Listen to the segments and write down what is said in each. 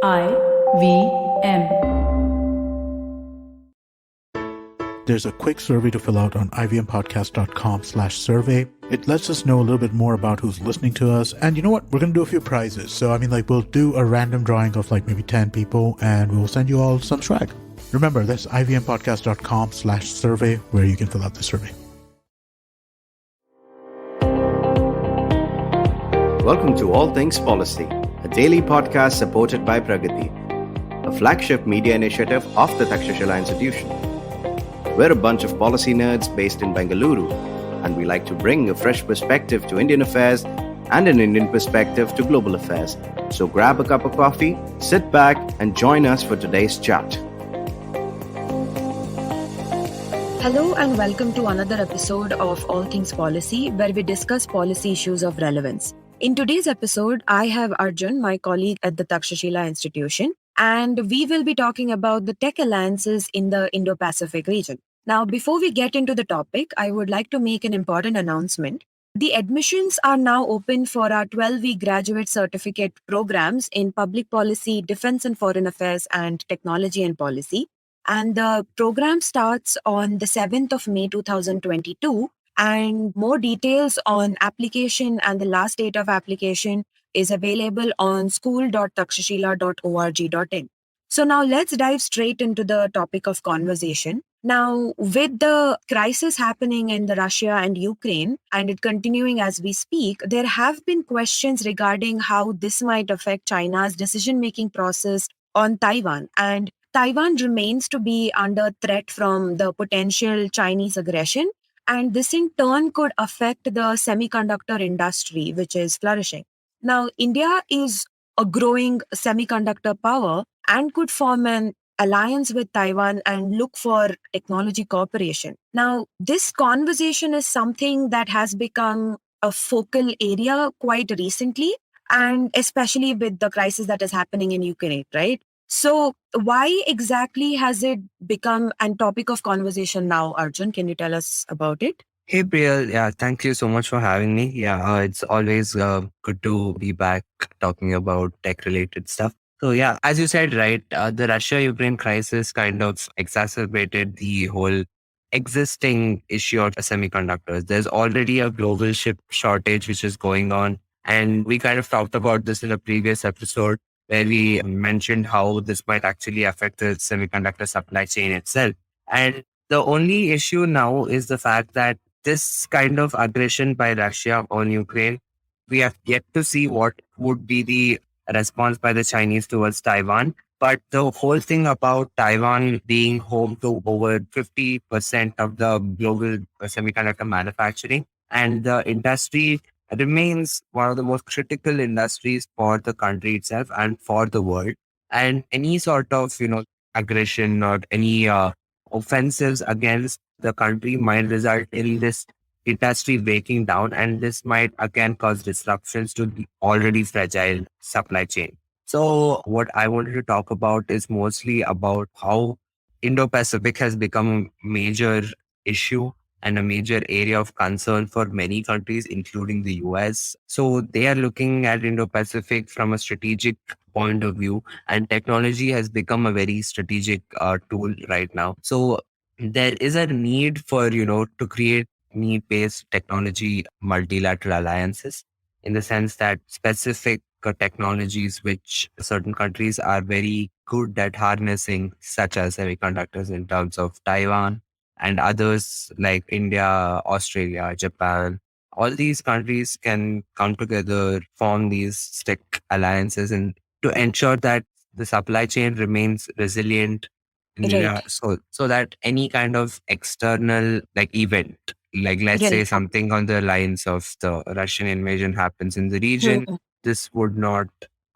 IVM. There's a quick survey to fill out on ivmpodcast.com/survey. It lets us know a little bit more about who's listening to us. And you know what? We're going to do a few prizes. So, we'll do a random drawing of maybe 10 people and we'll send you all some swag. Remember, that's ivmpodcast.com/survey where you can fill out the survey. Welcome to All Things Policy, a daily podcast supported by Pragati, a flagship media initiative of the Takshashila Institution. We're a bunch of policy nerds based in Bengaluru, and we like to bring a fresh perspective to Indian affairs and an Indian perspective to global affairs. So grab a cup of coffee, sit back, and join us for today's chat. Hello and welcome to another episode of All Things Policy, where we discuss policy issues of relevance. In today's episode, I have Arjun, my colleague at the Takshashila Institution, and we will be talking about the tech alliances in the Indo-Pacific region. Now, before we get into the topic, I would like to make an important announcement. The admissions are now open for our 12-week graduate certificate programs in public policy, defense and foreign affairs, and technology and policy. And the program starts on the 7th of May 2022. And more details on application and the last date of application is available on school.takshashila.org.in. So now let's dive straight into the topic of conversation. Now, with the crisis happening in the Russia and Ukraine, and it continuing as we speak, there have been questions regarding how this might affect China's decision-making process on Taiwan. And Taiwan remains to be under threat from the potential Chinese aggression. And this in turn could affect the semiconductor industry, which is flourishing. Now, India is a growing semiconductor power and could form an alliance with Taiwan and look for technology cooperation. Now, this conversation is something that has become a focal area quite recently, and especially with the crisis that is happening in Ukraine, right? So why exactly has it become a topic of conversation now, Arjun? Can you tell us about it? Hey, Priyal. Yeah, thank you so much for having me. Yeah, it's always good to be back talking about tech-related stuff. So yeah, as you said, right, the Russia-Ukraine crisis kind of exacerbated the whole existing issue of semiconductors. There's already a global chip shortage which is going on. And we kind of talked about this in a previous episode where we mentioned how this might actually affect the semiconductor supply chain itself. And the only issue now is the fact that this kind of aggression by Russia on Ukraine, we have yet to see what would be the response by the Chinese towards Taiwan. But the whole thing about Taiwan being home to over 50% of the global semiconductor manufacturing, and the industry remains one of the most critical industries for the country itself and for the world. And any sort of, aggression or any offensives against the country might result in this industry breaking down, and this might again cause disruptions to the already fragile supply chain. So what I wanted to talk about is mostly about how Indo-Pacific has become a major issue and a major area of concern for many countries, including the US. So they are looking at Indo-Pacific from a strategic point of view, and technology has become a very strategic tool right now. So there is a need for, to create need-based technology multilateral alliances, in the sense that specific technologies which certain countries are very good at harnessing, such as semiconductors in terms of Taiwan, and others like India, Australia, Japan. All these countries can come together, form these tech alliances, and to ensure that the supply chain remains resilient in India, Right. so that any kind of external event, like let's say Right. something on the lines of the Russian invasion happens in the region, Mhm. this would not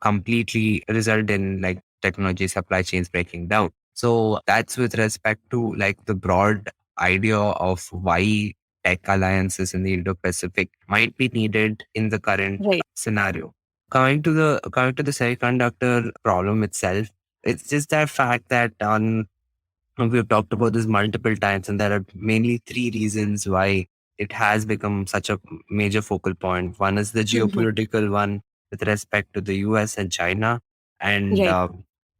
completely result in technology supply chains breaking down. So that's with respect to the broad idea of why tech alliances in the Indo-Pacific might be needed in the current Right. scenario. Coming to the semiconductor problem itself, it's just that fact that we've talked about this multiple times, and there are mainly three reasons why it has become such a major focal point. One is the Mhm. geopolitical one with respect to the US and China. And Right.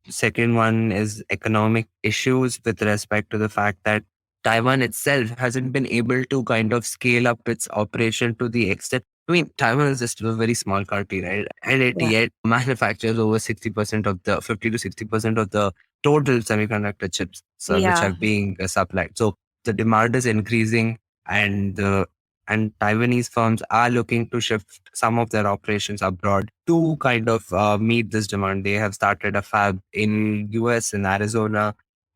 second one is economic issues with respect to the fact that Taiwan itself hasn't been able to kind of scale up its operation to the extent. I mean, Taiwan is just a very small country, right? And it Yeah. yet manufactures over 60% of the 50 to 60% of the total semiconductor chips, so, which are Yeah. being supplied. So the demand is increasing, and Taiwanese firms are looking to shift some of their operations abroad to kind of meet this demand. They have started a fab in US, in Arizona.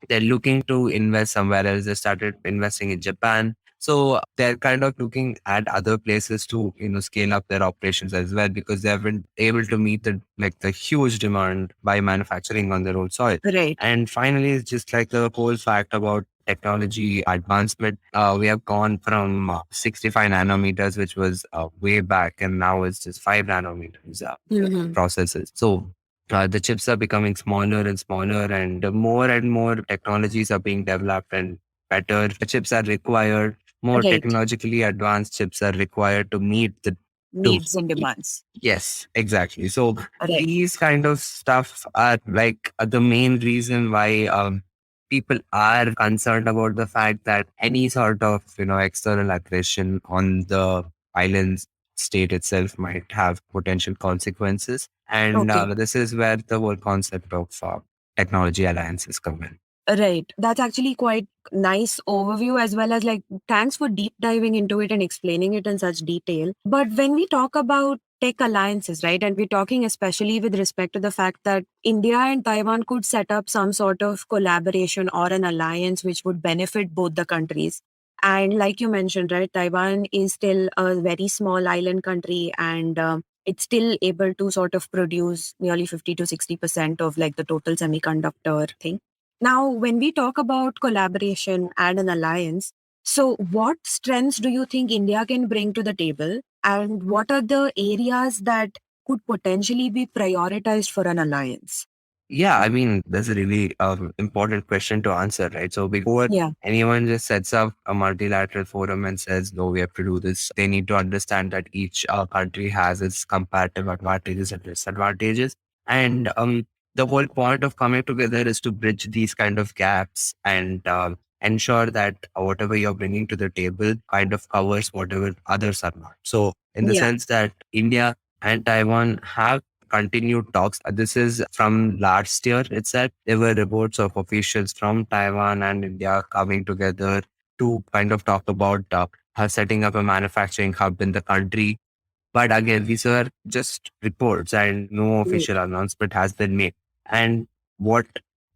They're looking to invest somewhere else. They started investing in Japan. So they're kind of looking at other places to, scale up their operations as well, because they haven't able to meet the huge demand by manufacturing on their own soil. Right. And finally, it's just like the whole fact about technology advancement. We have gone from 65 nanometers, which was way back, and now it's just 5 nanometers Hmm. processes. So the chips are becoming smaller and smaller, and more technologies are being developed, and better chips are required. More Right. technologically advanced chips are required to meet the to Needs and demands. Yes, exactly. So Right. these kind of stuff are like the main reason why people are concerned about the fact that any sort of external aggression on the island's state itself might have potential consequences, and Okay. this is where the whole concept of technology alliances come in. Right. That's actually quite nice overview, as well as like thanks for deep diving into it and explaining it in such detail. But when we talk about tech alliances, right, and we're talking especially with respect to the fact that India and Taiwan could set up some sort of collaboration or an alliance which would benefit both the countries. And like you mentioned, right, Taiwan is still a very small island country, and it's still able to sort of produce nearly 50 to 60% of like the total semiconductor thing. Now, when we talk about collaboration and an alliance, so what strengths do you think India can bring to the table? And what are the areas that could potentially be prioritized for an alliance? Yeah, I mean, that's a really important question to answer, right? So before Yeah, anyone just sets up a multilateral forum and says, no, we have to do this, they need to understand that each country has its comparative advantages and disadvantages. And the whole point of coming together is to bridge these kind of gaps and ensure that whatever you're bringing to the table kind of covers whatever others are not. So in the yeah, sense that India and Taiwan have continued talks. This is from last year itself. There were reports of officials from Taiwan and India coming together to kind of talk about her setting up a manufacturing hub in the country. But again, these are just reports and no right, official announcement has been made. And what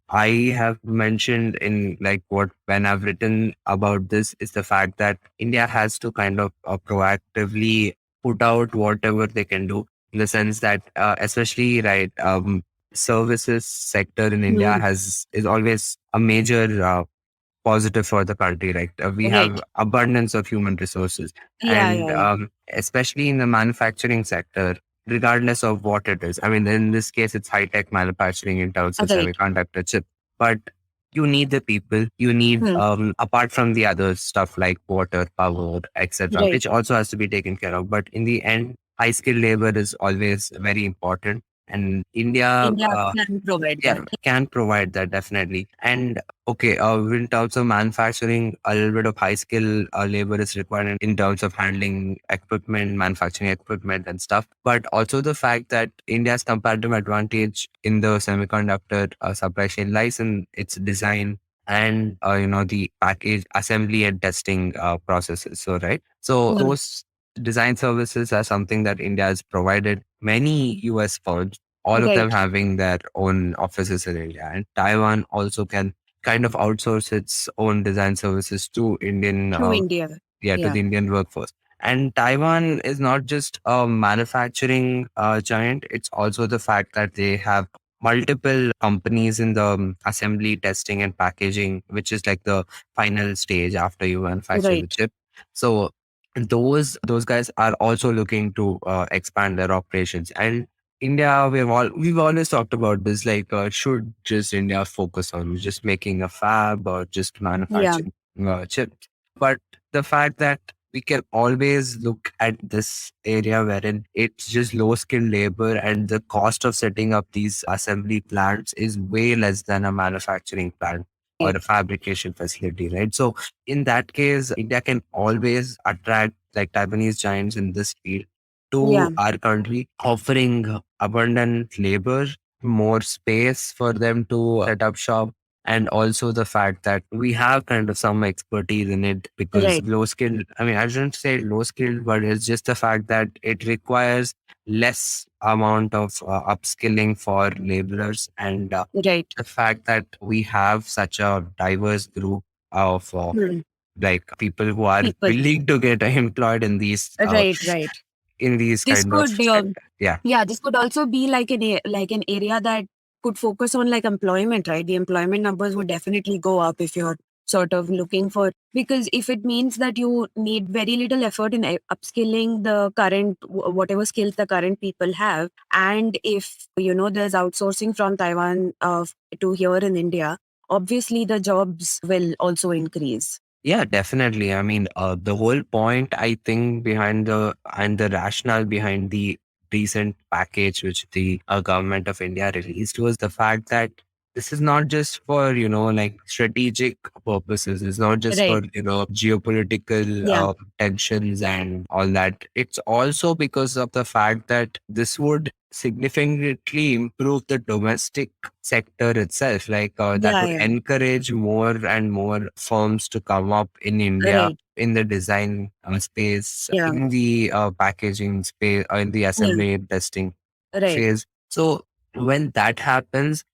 I have mentioned in like what when I've written about this is the fact that India has to kind of proactively put out whatever they can do, in the sense that especially right services sector in India mm, has is always a major positive for the country. Right, we right, have abundance of human resources, yeah, and yeah, yeah, especially in the manufacturing sector, regardless of what it is. I mean, in this case, it's high tech manufacturing in terms of right, semiconductor chip, but you need the people. You need mm, apart from the other stuff like water, power, etc., right. which also has to be taken care of. But in the end, high skilled labor is always very important, and India. India can provide Yeah, that. can provide that definitely. And okay, in terms of manufacturing, a little bit of high skill labor is required in terms of handling equipment, manufacturing equipment and stuff. But also the fact that India's comparative advantage in the semiconductor supply chain lies in its design and the package assembly and testing processes. So right, so Mm, those design services are something that India has provided many US firms, all of them right. having their own offices in India. And Taiwan also can kind of outsource its own design services to To India. to Yeah, the Indian workforce. And Taiwan is not just a manufacturing giant; it's also the fact that they have multiple companies in the assembly, testing, and packaging, which is like the final stage after you manufacture the right. chip. So those guys are also looking to expand their operations. And India, we've always talked about this. Like, should just India focus on just making a fab or just Yeah, manufacturing chips? But the fact that we can always look at this area wherein it's just low skilled labor and the cost of setting up these assembly plants is way less than a manufacturing plant or a fabrication facility, right? So in that case, India can always attract like Taiwanese giants in this field Yeah, to our country, offering abundant labor, more space for them to set up shop, and also the fact that we have kind of some expertise in it because right, low skilled, I mean, I shouldn't say low skilled, but it's just the fact that it requires less amount of upskilling for laborers and right. the fact that we have such a diverse group of Hmm. like people who are People. willing to get employed Right, right. in these This kind of could, yeah. yeah, this could also be like like an area that could focus on like employment, right? The employment numbers would definitely go up if you're sort of looking for, because if it means that you need very little effort in upskilling the current whatever skills the current people have, and if there's outsourcing from Taiwan to here in India, obviously the jobs will also increase. Yeah, definitely. I mean, the whole point I think behind the rationale behind the recent package which the government of India released was the fact that this is not just for like strategic purposes. It's not just Right. for geopolitical Yeah. tensions and all that. It's also because of the fact that this would significantly improve the domestic sector itself. Like that Yeah. would Yeah. encourage more and more firms to come up in India Right. in the design space, Yeah. in the packaging space, in the Yeah. assembly and testing Right. phase. So when that happens,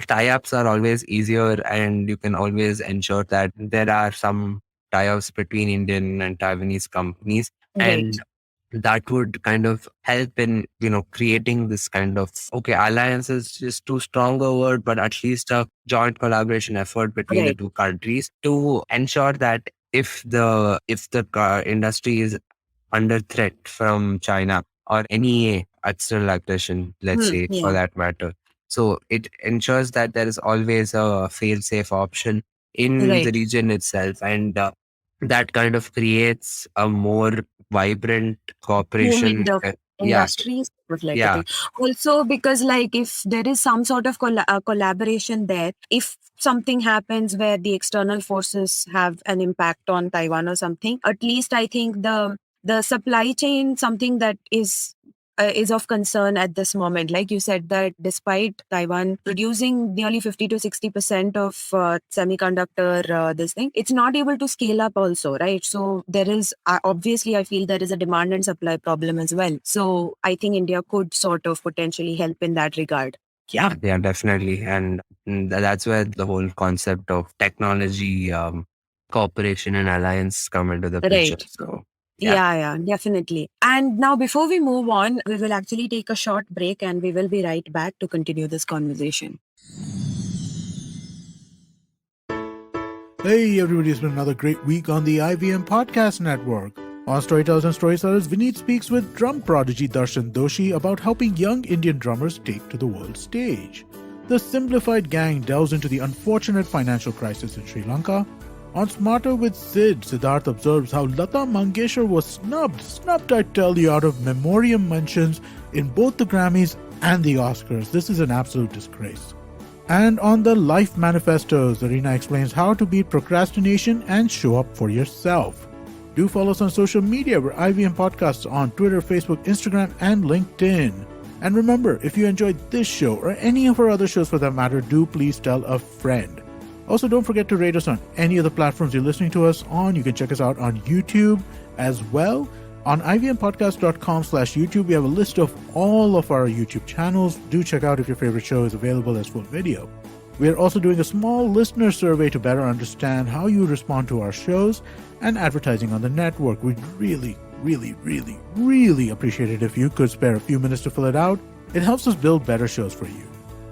tie-ups are always easier, and you can always ensure that there are some tie-ups between Indian and Taiwanese companies, Right. and that would kind of help in creating this kind of, okay, alliance is just too strong a word, but at least a joint collaboration effort between the Right. two countries to ensure that if the industry is under threat from China or any external aggression, let's Hmm. say, for Yeah. that matter. So it ensures that there is always a fail-safe option in the Right. region itself. And that kind of creates a more vibrant cooperation. Movement of Yeah, industries was like a yeah, thing. Also, because like if there is some sort of collaboration there, if something happens where the external forces have an impact on Taiwan or something, at least I think the supply chain, something that is of concern at this moment. Like you said, that despite Taiwan producing nearly 50 to 60% of semiconductor, this thing, it's not able to scale up also, right? So there is, obviously, I feel there is a demand and supply problem as well. So I think India could sort of potentially help in that regard. yeah, definitely. And that's where the whole concept of technology, cooperation and alliance come into the picture. Right. So, yeah. Yeah, yeah, definitely. And now, before we move on, we will actually take a short break and we will be right back to continue this conversation. Hey everybody, it's been another great week on the IVM Podcast Network. On Storytellers and Storytellers, Vineet speaks with drum prodigy Darshan Doshi about helping young Indian drummers take to the world stage. The Simplified Gang delves into the unfortunate financial crisis in Sri Lanka. On Smarter with Sid, Siddharth observes how Lata Mangeshkar was snubbed I tell you, out of memoriam mentions in both the Grammys and the Oscars. This is an absolute disgrace. And on the Life Manifestos, Arena explains how to beat procrastination and show up for yourself. Do follow us on social media. We're IVM Podcasts on Twitter, Facebook, Instagram, and LinkedIn. And remember, if you enjoyed this show or any of our other shows for that matter, do please tell a friend. Also, don't forget to rate us on any of the platforms you're listening to us on. You can check us out on YouTube as well. On ivmpodcast.com/YouTube, we have a list of all of our YouTube channels. Do check out if your favorite show is available as full video. We are also doing a small listener survey to better understand how you respond to our shows and advertising on the network. We'd really, really, really, really appreciate it if you could spare a few minutes to fill it out. It helps us build better shows for you.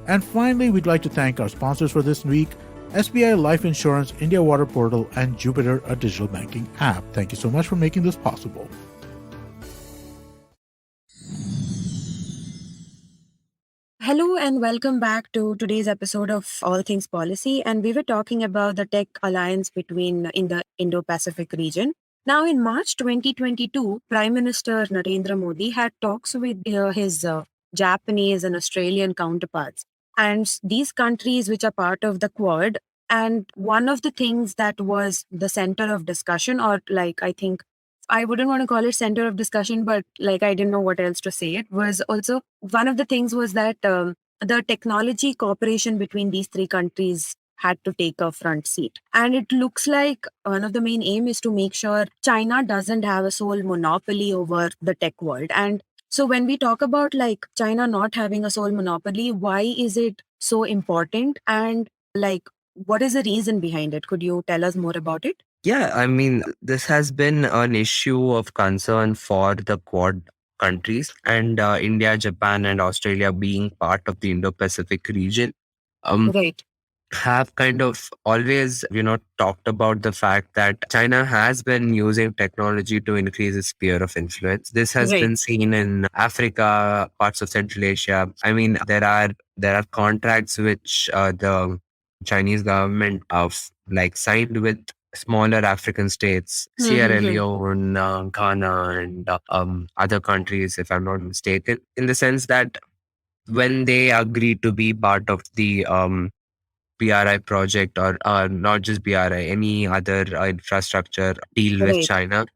And finally, we'd like to thank our sponsors for this week: SBI Life Insurance, India Water Portal, and Jupiter, a digital banking app. Thank you so much for making this possible. Hello and welcome back to today's episode of All Things Policy. And we were talking about the tech alliance between in the Indo-Pacific region. Now, in March 2022, Prime Minister Narendra Modi had talks with his Japanese and Australian counterparts, and these countries which are part of the Quad. And one of the things that was the center of discussion, or like I think I wouldn't want to call it center of discussion, but like I didn't know what else to say. It was also one of the things was that the technology cooperation between these three countries had to take a front seat. And it looks like one of the main aim is to make sure China doesn't have a sole monopoly over the tech world. And so when we talk about like China not having a sole monopoly, why is it so important? And like, what is the reason behind it? Could you tell us more about it? Yeah, I mean, this has been an issue of concern for the Quad countries and India, Japan, and Australia being part of the Indo-Pacific region. Um, Right, have kind of always, talked about the fact that China has been using technology to increase its sphere of influence. This has right, been seen in Africa, parts of Central Asia. I mean, there are contracts which the Chinese government of like signed with smaller African states, Sierra mm-hmm. Leone, Ghana, and other countries, if I'm not mistaken, in the sense that when they agree to be part of the BRI project or not just BRI, any other infrastructure deal with Right, China.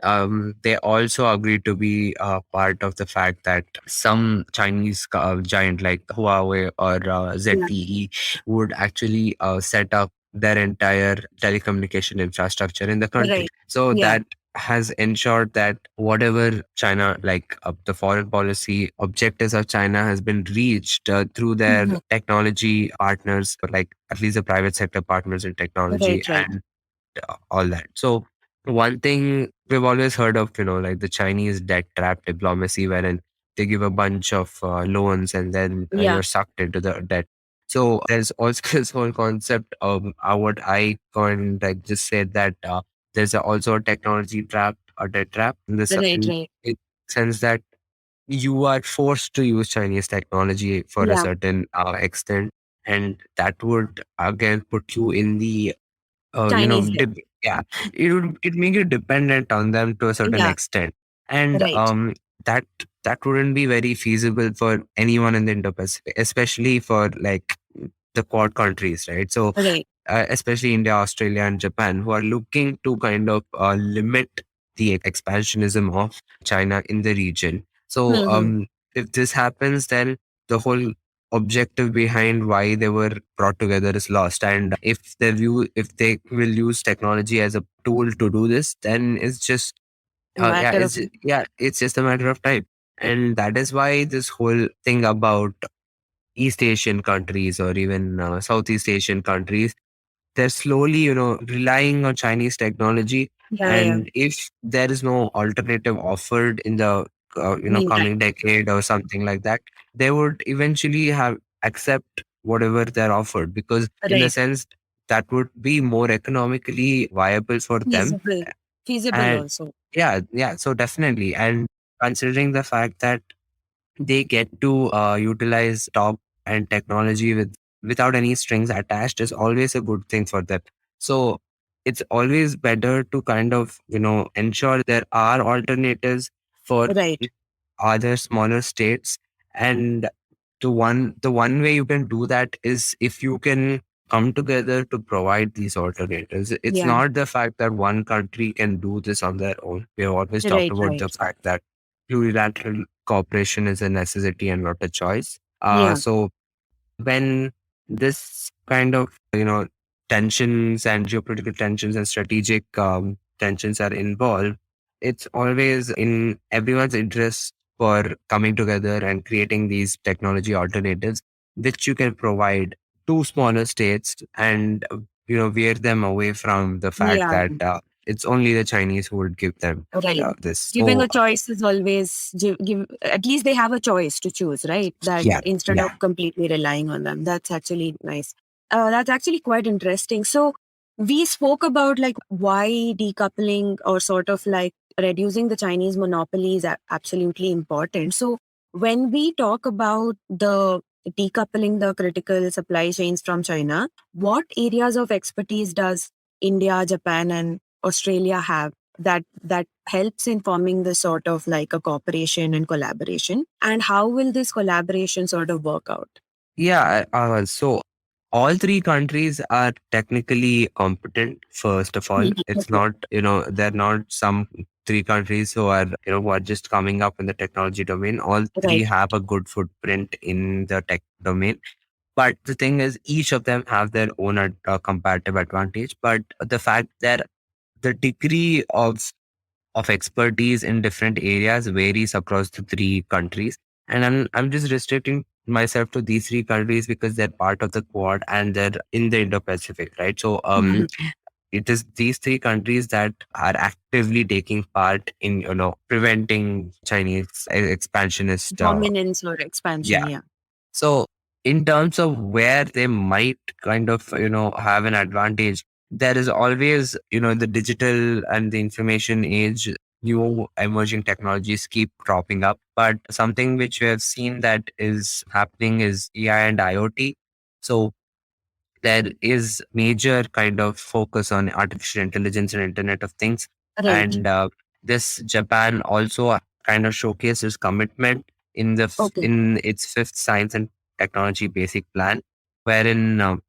They also agreed to be part of the fact that some Chinese giant like Huawei or yeah, ZTE would actually set up their entire telecommunication infrastructure in the country. right, So yeah, that has ensured that whatever China, like the foreign policy objectives of China, has been reached through their mhm. technology partners, like at least the private sector partners in technology Right, right, and all that. So one thing we've always heard of, like the Chinese debt trap diplomacy, wherein they give a bunch of loans and then yeah, you're sucked into the debt. So there's also this whole concept of what I can like just say that there's also a technology trap, a debt trap right, in right, the sense that you are forced to use Chinese technology for a yeah, certain extent, and that would again put you in the Chinese debt, yeah, it make you dependent on them to a certain yeah, extent, and right, that that wouldn't be very feasible for anyone in the Indo-Pacific, especially for like the Quad countries, right? So right, especially India, Australia, and Japan, who are looking to kind of limit the expansionism of China in the region. So, mm-hmm. if this happens, then the whole objective behind why they were brought together is lost. And if they will use technology as a tool to do this, then it's just, Matter of, it's just a matter of time. And that is why this whole thing about East Asian countries or even Southeast Asian countries, they're slowly, relying on Chinese technology. yeah, yeah, And if there is no alternative offered in the, meantime, coming decade or something like that, they would eventually have accept whatever they're offered because in the right, sense that would be more economically viable for them. feasible, feasible And also, yeah, so definitely. And considering the fact that they get to utilize top and technology without any strings attached is always a good thing for them. So it's always better to kind of ensure there are alternatives for right, other smaller states. And the one way you can do that is if you can come together to provide these alternatives. It's yeah, not the fact that one country can do this on their own. We have always talked right, about right, the fact that plurilateral cooperation is a necessity and not a choice. yeah, So when this kind of tensions and geopolitical tensions and strategic tensions are involved, it's always in everyone's interest for coming together and creating these technology alternatives which you can provide to smaller states and veer them away from the fact yeah. that it's only the Chinese who would give them Right. this. Giving So a choice is always give, at least they have a choice to choose, right? That yeah, instead yeah. of completely relying on them. That's actually nice. That's actually quite interesting. So we spoke about like why decoupling or sort of like reducing the Chinese monopoly is absolutely important. So when we talk about the decoupling the critical supply chains from China, what areas of expertise does India, Japan, and Australia have? that helps in forming this sort of like a cooperation and collaboration? And how will this collaboration sort of work out? Yeah, so all three countries are technically competent, first of all. Mhm. It's Okay. not, they're not some three countries who are just coming up in the technology domain. All three Right. have a good footprint in the tech domain. But the thing is, each of them have their own comparative advantage. But the fact that the degree of expertise in different areas varies across the three countries. And I'm just restricting myself to these three countries because they're part of the Quad and they're in the Indo-Pacific, right? So Mhm. it is these three countries that are actively taking part in preventing Chinese expansionist. Dominance or expansion, Yeah. yeah. So in terms of where they might kind of, have an advantage, there is always, the digital and the information age, new emerging technologies keep cropping up. But something which we have seen that is happening is AI and IoT. So there is major kind of focus on artificial intelligence and Internet of Things. Right. And this Japan also kind of showcases commitment Okay. in its fifth science and technology basic plan, wherein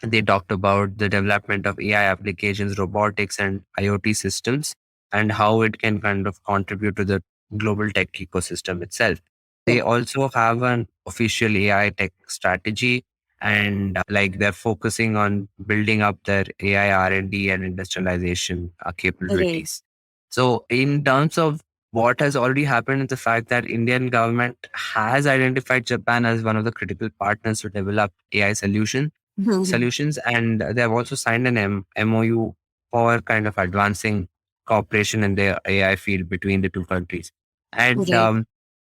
they talked about the development of AI applications, robotics, and IoT systems, and how it can kind of contribute to the global tech ecosystem itself. They Yeah. also have an official AI tech strategy, and like they're focusing on building up their AI R&D and industrialization Right. capabilities. So, in terms of what has already happened is the fact that Indian government has identified Japan as one of the critical partners to develop AI Mhm. solutions, and they have also signed an MOU for kind of advancing cooperation in the AI field between the two countries. And Right.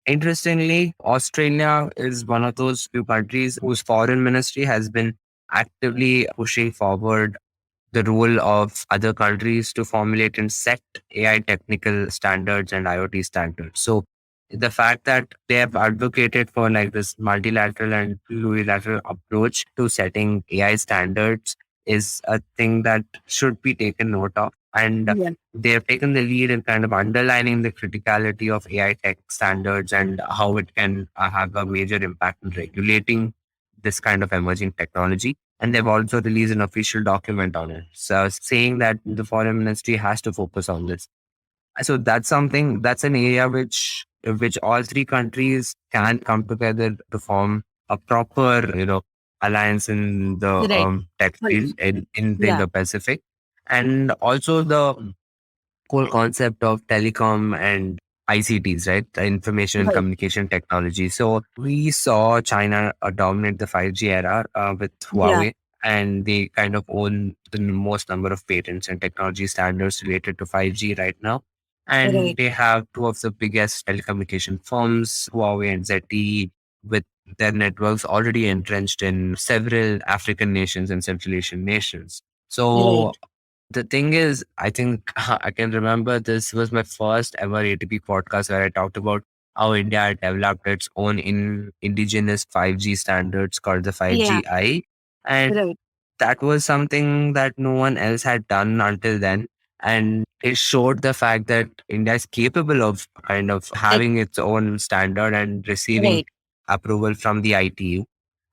interestingly, Australia is one of those few countries whose foreign ministry has been actively pushing forward the role of other countries to formulate and set AI technical standards and IoT standards. So the fact that they have advocated for like this multilateral and plurilateral approach to setting AI standards is a thing that should be taken note of. And Yeah. they have taken the lead in kind of underlining the criticality of AI tech standards and how it can have a major impact in regulating this kind of emerging technology. And they've also released an official document on it. So saying that the foreign ministry has to focus on this. So that's an area which all three countries can come together to form a proper, alliance in the Right. tech Well, field in the yeah. Indo-Pacific. And also the whole concept of telecom and ICTs, right? The information and Right. communication technology. So we saw China dominate the 5G era with Yeah. Huawei, and they kind of own the most number of patents and technology standards related to 5G right now. And Right. they have two of the biggest telecommunication firms, Huawei and ZTE, with their networks already entrenched in several African nations and Central Asian nations. So Right. the thing is, I think I can remember this was my first ever ATP podcast where I talked about how India had developed its own indigenous 5G standards called the Yeah. 5G-I. And Right. that was something that no one else had done until then. And it showed the fact that India is capable of kind of Like, having its own standard and receiving right. approval from the ITU.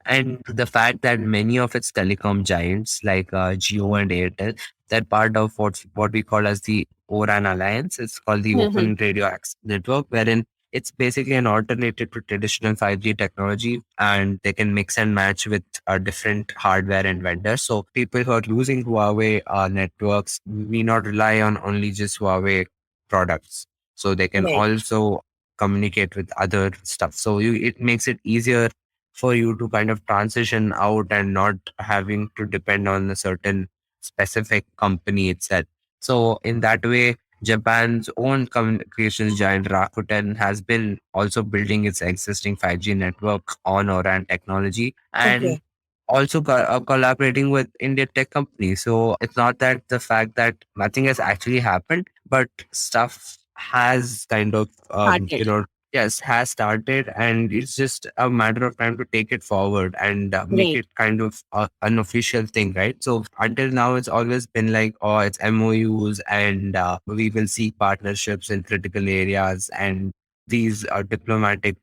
And the fact that many of its telecom giants like Jio and Airtel, they're part of what we call as the ORAN Alliance. It's called the Mhm. Open Radio Access Network, wherein it's basically an alternative to traditional 5G technology, and they can mix and match with different hardware and vendors. So people who are using Huawei networks may not rely on only just Huawei products. So they can Right. also communicate with other stuff. So it makes it easier for you to kind of transition out and not having to depend on a certain specific company itself. So in that way, Japan's own communications giant Rakuten has been also building its existing 5G network on ORAN technology and Okay. also collaborating with Indian tech companies. So it's not that the fact that nothing has actually happened, but stuff has kind of, Started. has started, and it's just a matter of time to take it forward and make Right. it kind of an official thing, right? So until now, it's always been like, oh, it's MOUs, and we will seek partnerships in critical areas, and these are diplomatic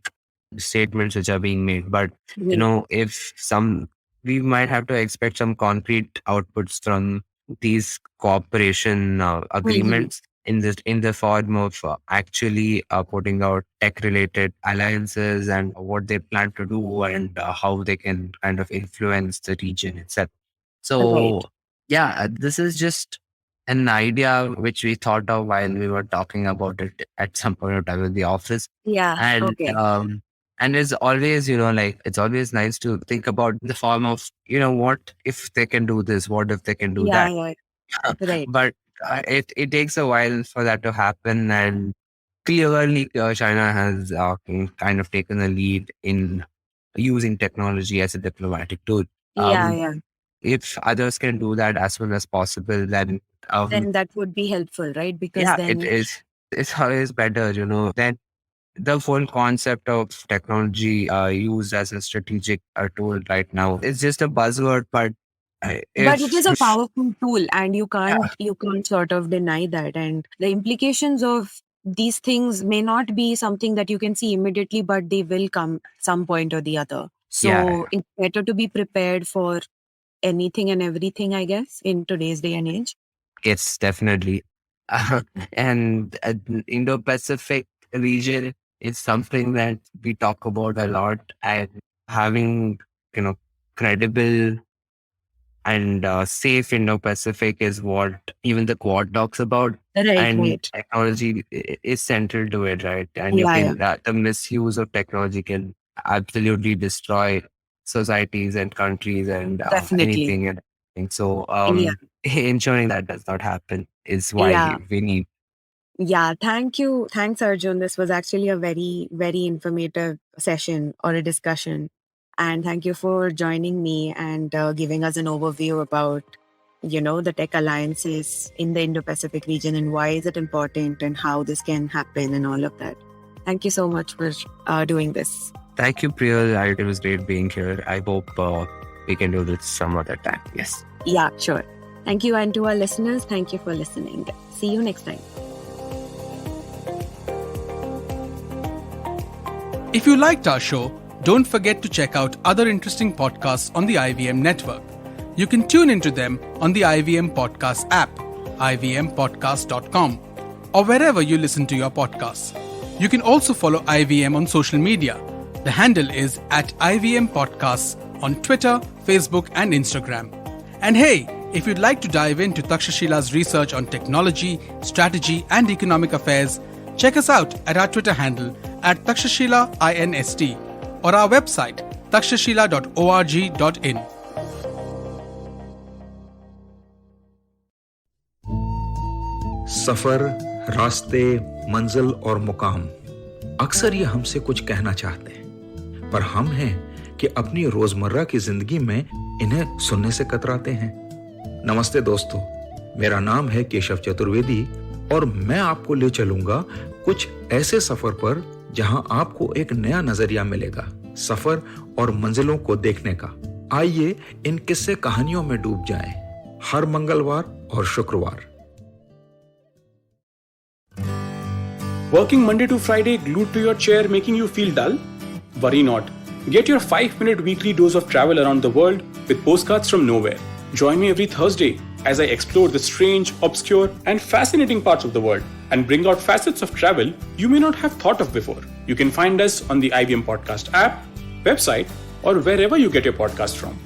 statements which are being made. But Right. if we might have to expect some concrete outputs from these cooperation Mhm. agreements in the form of actually putting out tech related alliances and what they plan to do, and how they can kind of influence the region itself. Right. So yeah, this is just an idea which we thought of while we were talking about it at some point of time in the office. Yeah. And Okay. it's always, like, it's always nice to think about the form of, what if they can do this, what if they can do Yeah. that. Yeah. Right. But it takes a while for that to happen, and clearly China has kind of taken a lead in using technology as a diplomatic tool. Yeah. Um, Yeah. if others can do that as soon as possible, then Then that would be helpful, right? Because yeah, it then, is. It's always better, than the whole concept of technology used as a strategic tool right now. It's just a buzzword, but but it if is a powerful tool, and you yeah, can't sort of deny that. And the implications of these things may not be something that you can see immediately, but they will come some point or the other. yeah, So it's better to be prepared for anything and everything, I guess, in today's day and age. it's definitely. And Indo-Pacific region is something that we talk about a lot, and having, you know, credible and safe Indo-Pacific is what even the Quad talks about. Right. And Right. technology is central to it, right? And you Yeah. Yeah. can the misuse of technology can absolutely destroy societies and countries and Definitely. anything and everything. So Yeah. ensuring that does not happen is why Yeah. we need. Yeah, thank you. Thanks, Arjun. This was actually a very, very informative session or a discussion. And thank you for joining me and giving us an overview about, the tech alliances in the Indo-Pacific region and why is it important and how this can happen and all of that. Thank you so much for doing this. Thank you, Priyal. It was great being here. I hope we can do this some other time. Yes. Yeah, sure. Thank you. And to our listeners, thank you for listening. See you next time. If you liked our show, don't forget to check out other interesting podcasts on the IVM network. You can tune into them on the IVM Podcast app, ivmpodcast.com, or wherever you listen to your podcasts. You can also follow IVM on social media. The handle is @IVM Podcasts on Twitter, Facebook, and Instagram. And hey, if you'd like to dive into Takshashila's research on technology, strategy, and economic affairs, check us out at our Twitter handle @TakshashilaINST or our website takshashila.org.in. सफर, रास्ते, मंजिल और मुकाम, अक्सर ये हमसे कुछ कहना चाहते हैं, पर हम हैं कि अपनी रोजमर्रा की जिंदगी में इन्हें सुनने से कतराते हैं। नमस्ते दोस्तों, मेरा नाम है केशव चतुर्वेदी और मैं आपको ले चलूंगा कुछ ऐसे सफर पर जहां आपको एक नया नजरिया मिलेगा सफर और मंजिलों को देखने का। आइए इन किस्से कहानियों में डूब जाएं, हर मंगलवार और शुक्रवार। Working Monday to Friday glued to your chair making you feel dull? Worry not. Get your 5-minute weekly dose of travel around the world with postcards from nowhere. Join me every Thursday as I explore the strange, obscure, and fascinating parts of the world and bring out facets of travel you may not have thought of before. You can find us on the IVM Podcast app, website, or wherever you get your podcast from.